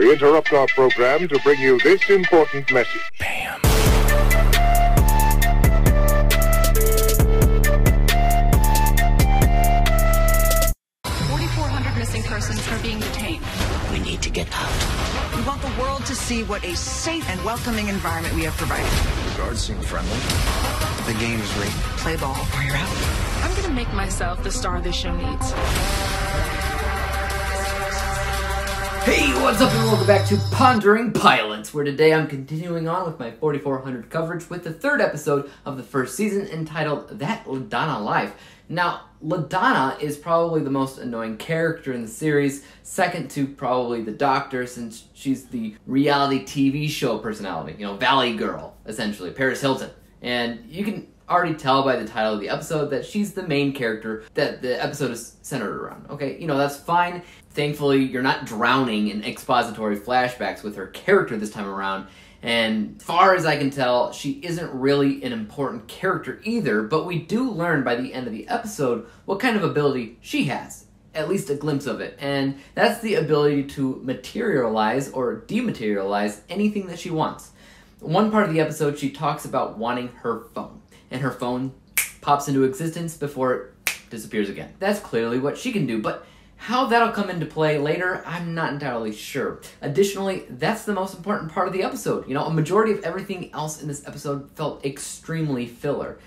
We interrupt our program to bring you this important message. Bam. 4,400 missing persons are being detained. We need to get out. We want the world to see what a safe and welcoming environment we have provided. The guards seem friendly. The game is rigged. Play ball or you're out. I'm gonna make myself the star this show needs. Hey, what's up and welcome back to Pondering Pilots, where today I'm continuing on with my 4,400 coverage with the third episode of the first season entitled That LaDonna Life. Now, LaDonna is probably the most annoying character in the series, second to probably the Doctor, since she's the reality TV show personality, Valley Girl, essentially, Paris Hilton. And you can already tell by the title of the episode that she's the main character that the episode is centered around. Okay, that's fine. Thankfully, you're not drowning in expository flashbacks with her character this time around. And as far as I can tell, she isn't really an important character either, but we do learn by the end of the episode what kind of ability she has. At least a glimpse of it. And that's the ability to materialize or dematerialize anything that she wants. One part of the episode, she talks about wanting her phone. And her phone pops into existence before it disappears again. That's clearly what she can do, but how that'll come into play later, I'm not entirely sure. Additionally, that's the most important part of the episode. A majority of everything else in this episode felt extremely filler.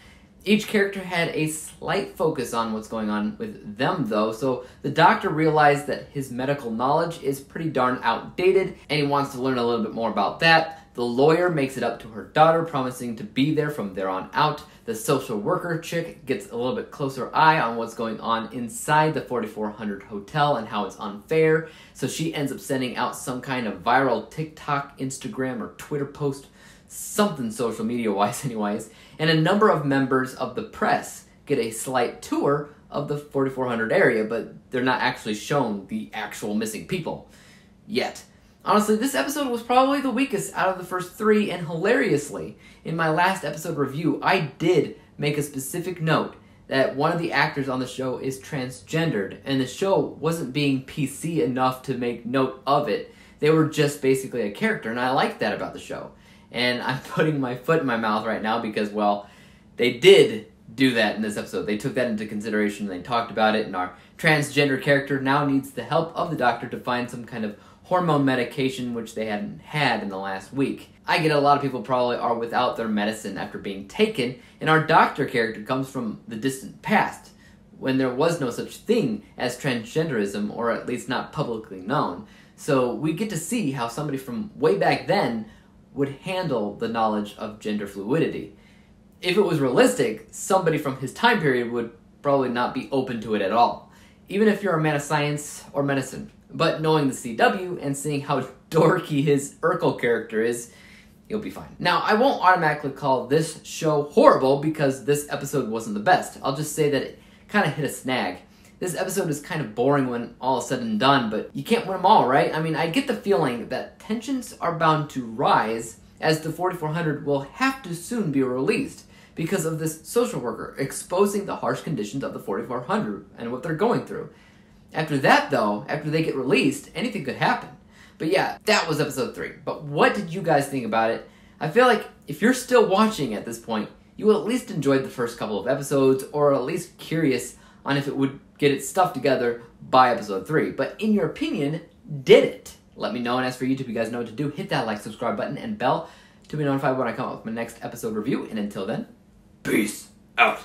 Each character had a slight focus on what's going on with them, though, so the Doctor realized that his medical knowledge is pretty darn outdated, and he wants to learn a little bit more about that. The lawyer makes it up to her daughter, promising to be there from there on out. The social worker chick gets a little bit closer eye on what's going on inside the 4,400 hotel and how it's unfair. So she ends up sending out some kind of viral TikTok, Instagram, or Twitter post, something social media-wise anyways. And a number of members of the press get a slight tour of the 4,400 area, but they're not actually shown the actual missing people yet. Honestly, this episode was probably the weakest out of the first three, and hilariously, in my last episode review, I did make a specific note that one of the actors on the show is transgendered, and the show wasn't being PC enough to make note of it. They were just basically a character, and I like that about the show. And I'm putting my foot in my mouth right now because, well, they did do that in this episode. They took that into consideration, and they talked about it, and our transgender character now needs the help of the Doctor to find some kind of hormone medication, which they hadn't had in the last week. I get a lot of people probably are without their medicine after being taken, and our Doctor character comes from the distant past, when there was no such thing as transgenderism, or at least not publicly known. So we get to see how somebody from way back then would handle the knowledge of gender fluidity. If it was realistic, somebody from his time period would probably not be open to it at all, even if you're a man of science or medicine. But knowing the CW and seeing how dorky his Urkel character is, you'll be fine. Now, I won't automatically call this show horrible because this episode wasn't the best. I'll just say that it kind of hit a snag. This episode is kind of boring when all is said and done, but you can't win them all, right? I mean, I get the feeling that tensions are bound to rise as the 4,400 will have to soon be released because of this social worker exposing the harsh conditions of the 4,400 and what they're going through. After that, though, after they get released, anything could happen. But yeah, that was episode 3. But what did you guys think about it? I feel like if you're still watching at this point, you will at least enjoyed the first couple of episodes, or at least curious on if it would get its stuff together by episode 3. But in your opinion, did it? Let me know, and as for YouTube, you guys know what to do. Hit that like, subscribe button, and bell to be notified when I come up with my next episode review. And until then, peace out.